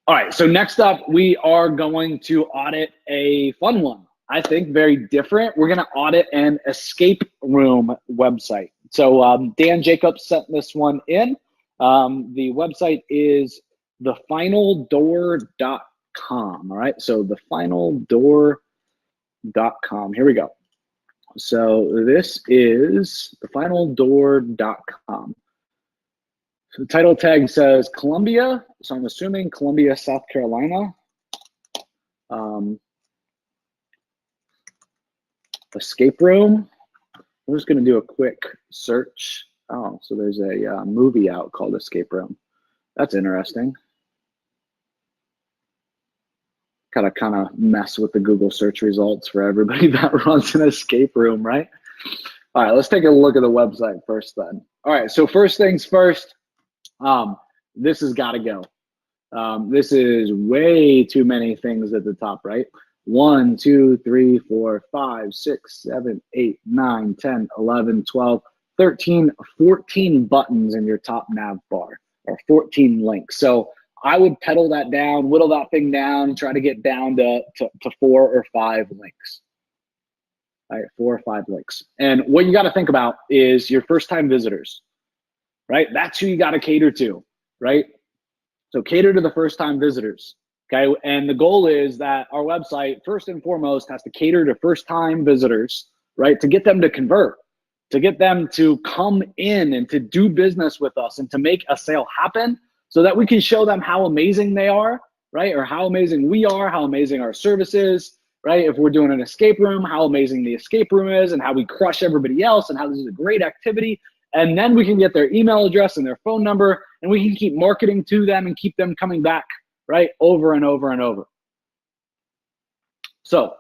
All right, so next up, we are going to audit a fun one. I think very different. We're going to audit an escape room website. So Dan Jacobs sent this one in. The website is thefinaldoor.com. All right, so thefinaldoor.com. Here we go. So this is thefinaldoor.com. So the title tag says Columbia, so I'm assuming Columbia, South Carolina. Escape room. I'm just going to do a quick search. Oh, so there's a movie out called Escape Room. That's interesting. Gotta kind of mess with the Google search results for everybody that runs an escape room, right? All right, let's take a look at the website first then. All right, so first things first, this has got to go. This is way too many things at the top, right? 1, 2, 3, 4, 5, 6, 7, 8, 9, 10, 11, 12, 13, 14 buttons in your top nav bar, or 14 links. So I would pedal that down, whittle that thing down, try to get down to 4 or 5 links. All right, 4 or 5 links. And what you got to think about is your first-time visitors, right? That's who you got to cater to, right? So cater to the first-time visitors, okay? And the goal is that our website, first and foremost, has to cater to first-time visitors, right? To get them to convert, to get them to come in and to do business with us and to make a sale happen so that we can show them how amazing they are, right? Or how amazing we are, how amazing our service is, right? If we're doing an escape room, how amazing the escape room is and how we crush everybody else and how this is a great activity. And then we can get their email address and their phone number, and we can keep marketing to them and keep them coming back, right? Over and over and over. So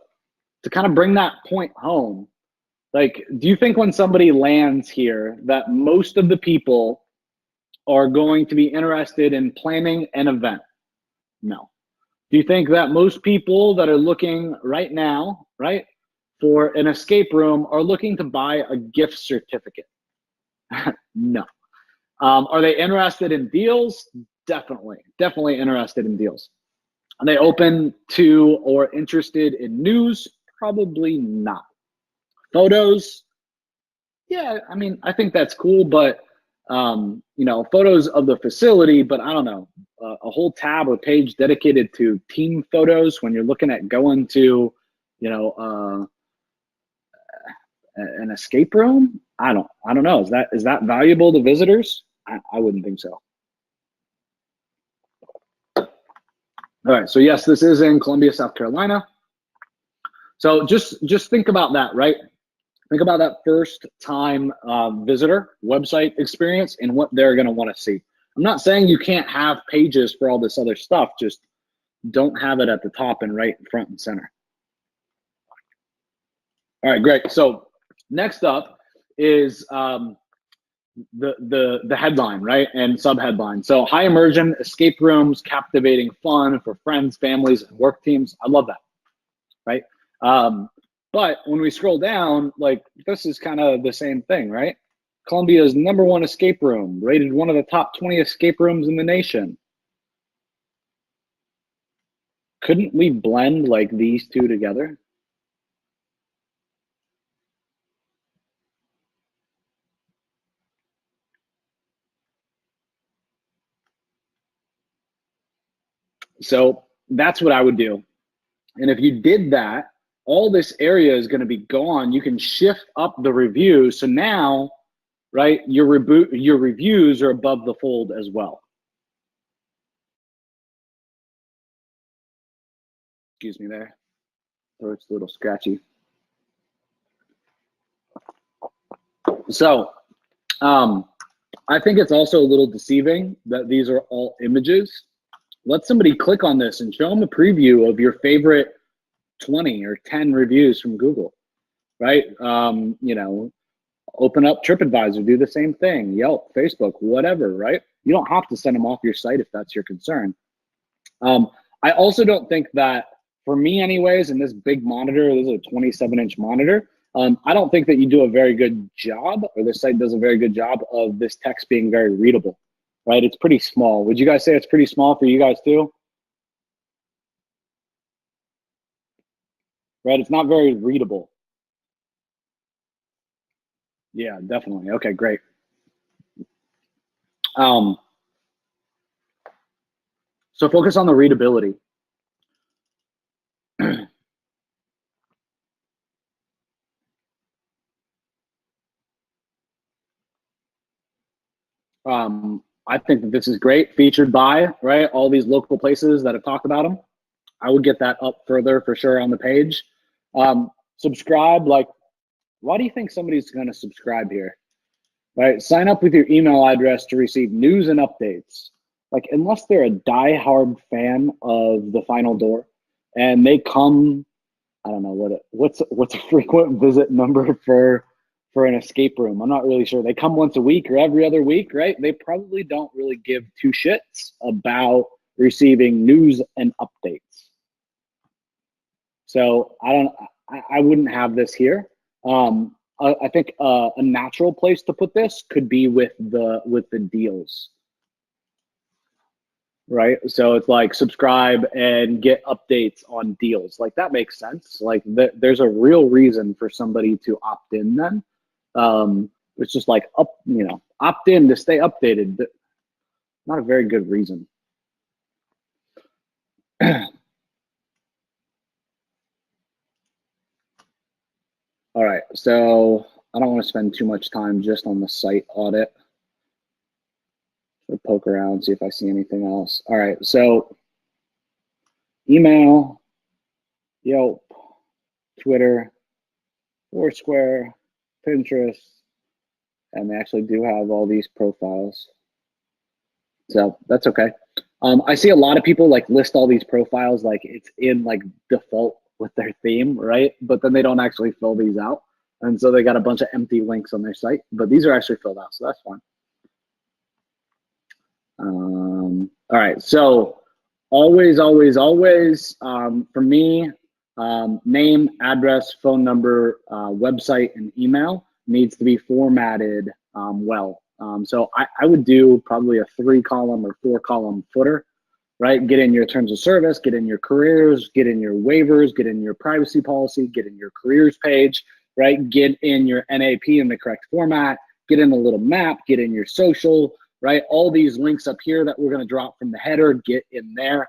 to kind of bring that point home, like, do you think when somebody lands here that most of the people are going to be interested in planning an event? No. Do you think that most people that are looking right now, right, for an escape room are looking to buy a gift certificate? No. Are they interested in deals? Definitely interested in deals. Are they open to or interested in news? Probably not. Photos? Yeah, I mean, I think that's cool, but you know, photos of the facility, but I don't know, a whole tab or page dedicated to team photos when you're looking at going to, you know, an escape room? I don't know. Is that valuable to visitors? I wouldn't think so. All right, so yes, this is in Columbia, South Carolina. So just think about that, right? Think about that first time visitor website experience and what they're gonna wanna see. I'm not saying you can't have pages for all this other stuff, just don't have it at the top and right front and center. All right, great. So next up is the headline, right? And sub-headline. So high immersion, escape rooms, captivating fun for friends, families, and work teams. I love that, right? But when we scroll down, like, this is kind of the same thing, right? Columbia's #1 escape room, rated one of the top 20 escape rooms in the nation. Couldn't we blend like these two together? So that's what I would do. And if you did that, all this area is going to be gone. You can shift up the reviews. So now, right, your reviews are above the fold as well. Excuse me there. Throat's a little scratchy. So I think it's also a little deceiving that these are all images. Let somebody click on this and show them a preview of your favorite 20 or 10 reviews from Google, right? You know, open up TripAdvisor, do the same thing, Yelp, Facebook, whatever, right? You don't have to send them off your site if that's your concern. I also don't think that, for me anyways, in this big monitor, this is a 27-inch monitor, I don't think that you do a very good job, or this site does a very good job of this text being very readable, right? It's pretty small. Would you guys say it's pretty small for you guys too? right? It's not very readable. Yeah, definitely. Okay, great. So focus on the readability. I think that this is great. Featured by, right, all these local places that have talked about them. I would get that up further for sure on the page. Subscribe, like, why do you think somebody's going to subscribe here? Right? Sign up with your email address to receive news and updates. Like, unless they're a diehard fan of the Final Door and they come, I don't know what's a frequent visit number for an escape room. I'm not really sure. They come once a week or every other week, right? They probably don't really give two shits about receiving news and updates. So I wouldn't have this here. I think a natural place to put this could be with the deals, right? So it's like subscribe and get updates on deals. Like that makes sense. Like there's a real reason for somebody to opt in then. It's just like opt in to stay updated. Not a very good reason. All right, so I don't want to spend too much time just on the site audit. Or poke around, see if I see anything else. All right, so email, Yelp, Twitter, Foursquare, Pinterest, and they actually do have all these profiles. So that's okay. I see a lot of people like list all these profiles like it's in like default with their theme, right? But then they don't actually fill these out. And so they got a bunch of empty links on their site, but these are actually filled out, so that's fine. All right, so always, for me, name, address, phone number, website, and email needs to be formatted well. So I would do probably a 3-column or 4-column footer, right? Get in your terms of service, get in your careers, get in your waivers, get in your privacy policy, get in your careers page, right? Get in your NAP in the correct format, get in a little map, get in your social, right? All these links up here that we're going to drop from the header, get in there,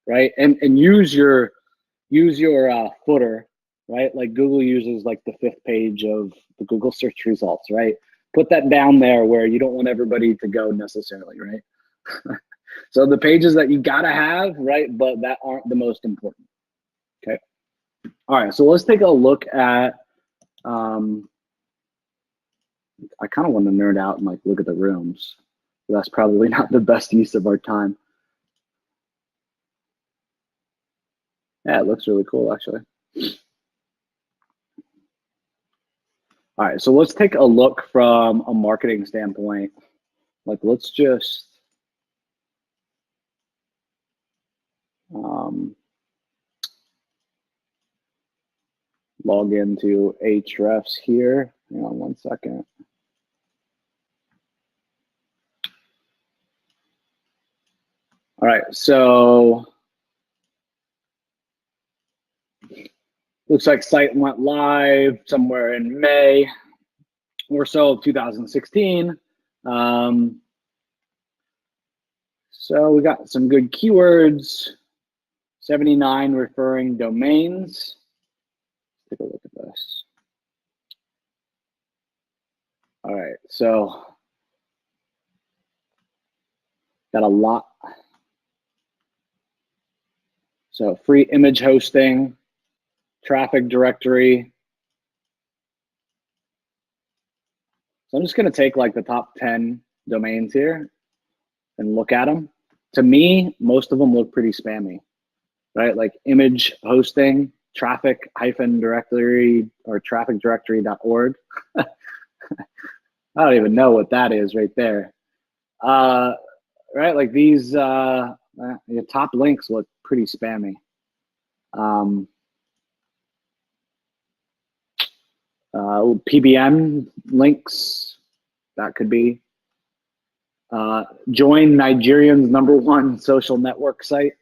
right? And use your footer, right? Like Google uses like the 5th page of the Google search results, right? Put that down there where you don't want everybody to go necessarily, right? So the pages that you gotta have, right, but that aren't the most important. Okay. All right, so let's take a look at I kind of want to nerd out and like look at the rooms. But that's probably not the best use of our time. Yeah, it looks really cool actually. All right, so let's take a look from a marketing standpoint. Like let's just log into Ahrefs here. Hang on one second. All right, so looks like site went live somewhere in May or so of 2016. So we got some good keywords, 79 referring domains. Take a look at this. All right, so got a lot. So free image hosting, traffic directory. So I'm just gonna take like the top 10 domains here and look at them. To me, most of them look pretty spammy, right? Like image hosting, traffic-directory or trafficdirectory.org. I don't even know what that is right there. Right, like these the top links look pretty spammy. PBM links, that could be. Join Nigerian's #1 social network site.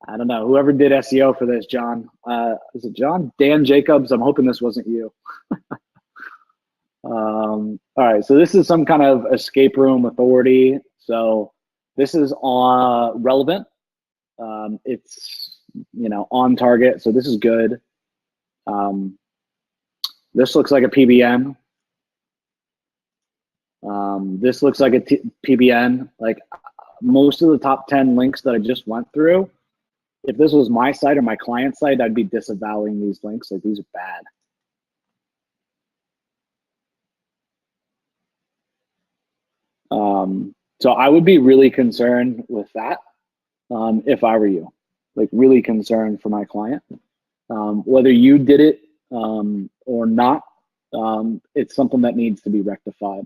I don't know. Whoever did SEO for this, John. Is it John? Dan Jacobs? I'm hoping this wasn't you. All right, so this is some kind of escape room authority. So this is on relevant. It's on target, so this is good. This looks like a PBN. This looks like a PBN. Like most of the top 10 links that I just went through, if this was my site or my client site, I'd be disavowing these links. Like these are bad. So I would be really concerned with that if I were you, like really concerned for my client. Whether you did it or not, it's something that needs to be rectified.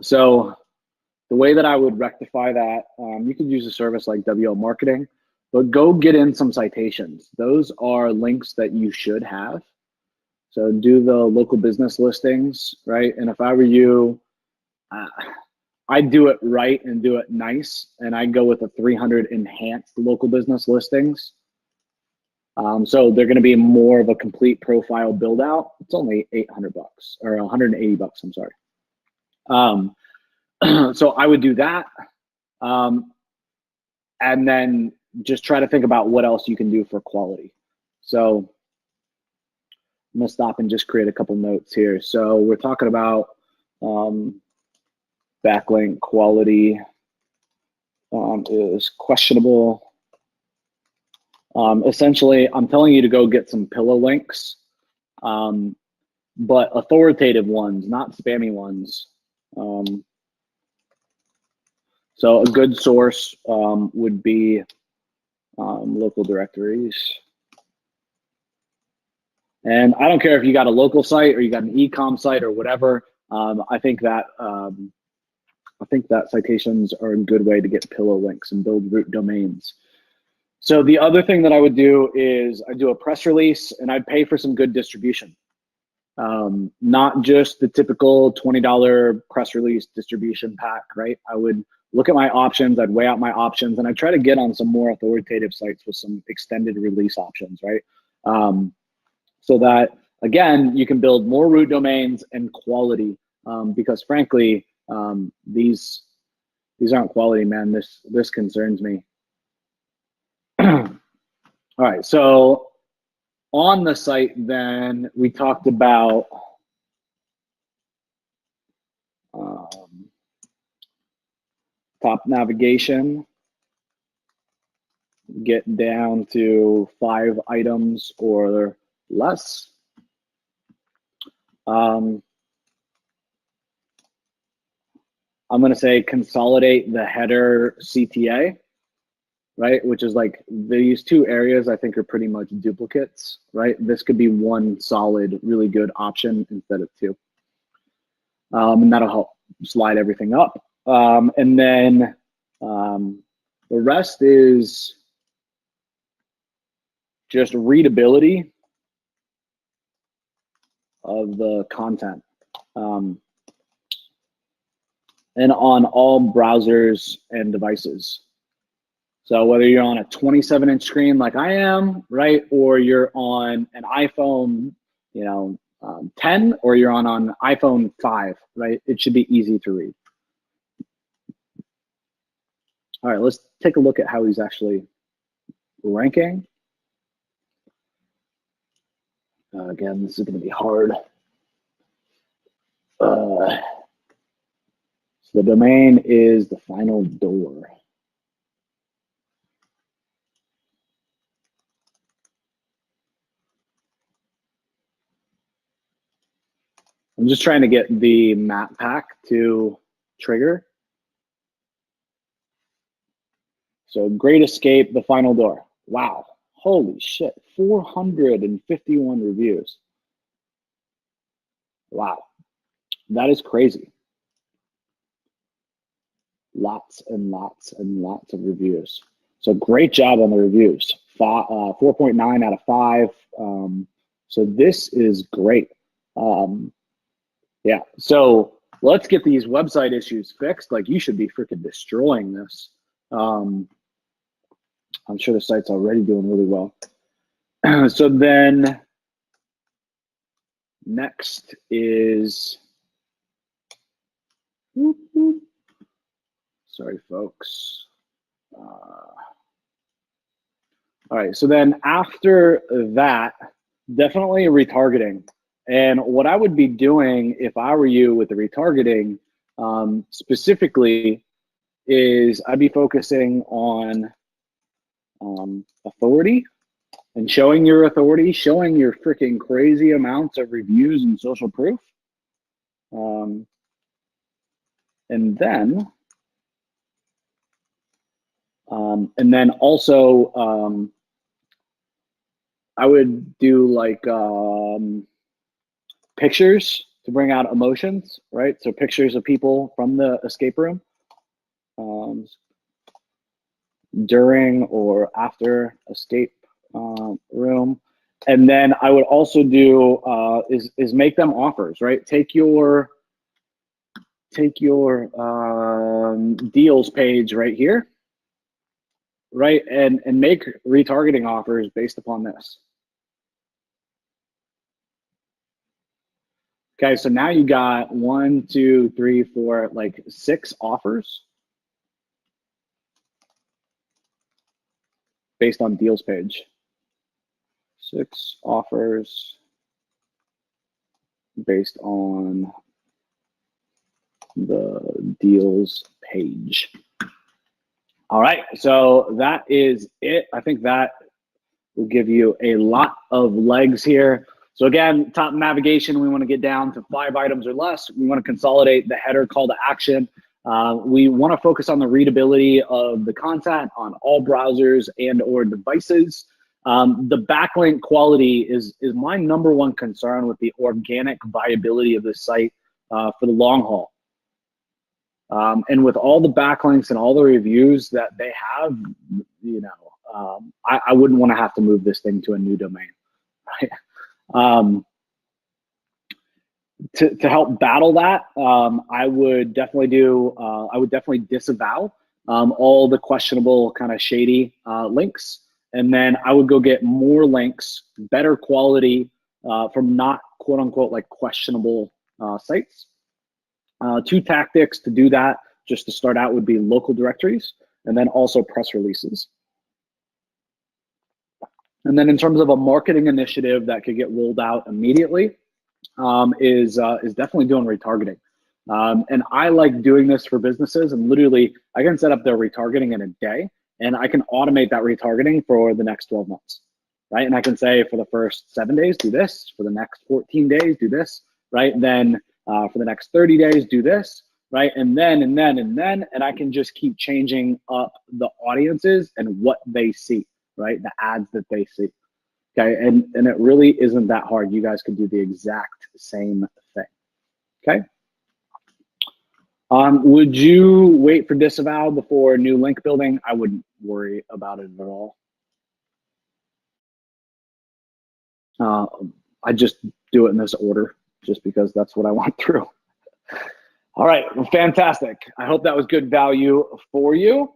So the way that I would rectify that, you could use a service like WL Marketing, but go get in some citations. Those are links that you should have. So do the local business listings, right? And if I were you, I'd do it right and do it nice. And I'd go with the 300 enhanced local business listings. So they're going to be more of a complete profile build out. It's only $800 or $180, I'm sorry. So I would do that. And then just try to think about what else you can do for quality. So I'm gonna stop and just create a couple notes here. So we're talking about backlink quality is questionable. Essentially, I'm telling you to go get some pillow links, but authoritative ones, not spammy ones. So a good source would be local directories. And I don't care if you got a local site or you got an e-com site or whatever. I think that citations are a good way to get pillow links and build root domains. So the other thing that I would do is I'd do a press release and I'd pay for some good distribution. Not just the typical $20 press release distribution pack, right? I would look at my options, I'd weigh out my options, and I'd try to get on some more authoritative sites with some extended release options, right? So that, again, you can build more root domains and quality, because frankly, these aren't quality, man. This concerns me. All right, so on the site then, we talked about top navigation, get down to 5 items or less. I'm going to say consolidate the header CTA, right? Which is like these two areas I think are pretty much duplicates, right? This could be one solid, really good option instead of two. And that'll help slide everything up. And then the rest is just readability of the content. And on all browsers and devices. So whether you're on a 27-inch screen like I am, right, or you're on an iPhone, 10, or you're on an iPhone 5, right, it should be easy to read. All right, let's take a look at how he's actually ranking. Again, this is going to be hard. So the domain is the final door. I'm just trying to get the map pack to trigger. So Great Escape, the final door. Wow, holy shit, 451 reviews. Wow, that is crazy. Lots and lots and lots of reviews. So great job on the reviews. 4.9 out of 5. So this is great. Yeah, so let's get these website issues fixed. Like, you should be freaking destroying this. I'm sure the site's already doing really well. So then next is, sorry, folks. All right, so then after that, definitely retargeting. And what I would be doing if I were you with the retargeting specifically is I'd be focusing on authority and showing your authority, showing your freaking crazy amounts of reviews and social proof. And then also I would do like pictures to bring out emotions, right? So pictures of people from the escape room during or after escape room. And then I would also do is make them offers, right? Take your deals page right here, right? And make retargeting offers based upon this. Okay, so now you got 1, 2, 3, 4, like 6 offers based on deals page. 6 offers based on the deals page. All right, so that is it. I think that will give you a lot of legs here. So again, top navigation, we want to get down to 5 items or less. We want to consolidate the header call to action. We want to focus on the readability of the content on all browsers and or devices. The backlink quality is my #1 concern with the organic viability of the site for the long haul. And with all the backlinks and all the reviews that they have, you know, I wouldn't want to have to move this thing to a new domain, right? To help battle that, I would definitely disavow all the questionable kind of shady links, and then I would go get more links, better quality from not quote unquote like questionable sites. 2 tactics to do that, just to start out, would be local directories and then also press releases. And then in terms of a marketing initiative that could get rolled out immediately is definitely doing retargeting. And I like doing this for businesses, and literally I can set up their retargeting in a day, and I can automate that retargeting for the next 12 months, right? And I can say for the first 7 days, do this. For the next 14 days, do this, right? And then for the next 30 days, do this, right? And I can just keep changing up the audiences and what they see, right? The ads that they see. Okay, and it really isn't that hard. You guys can do the exact same thing. Okay. Would you wait for disavow before new link building? I wouldn't worry about it at all. I just do it in this order just because that's what I went through. All right, well, fantastic. I hope that was good value for you.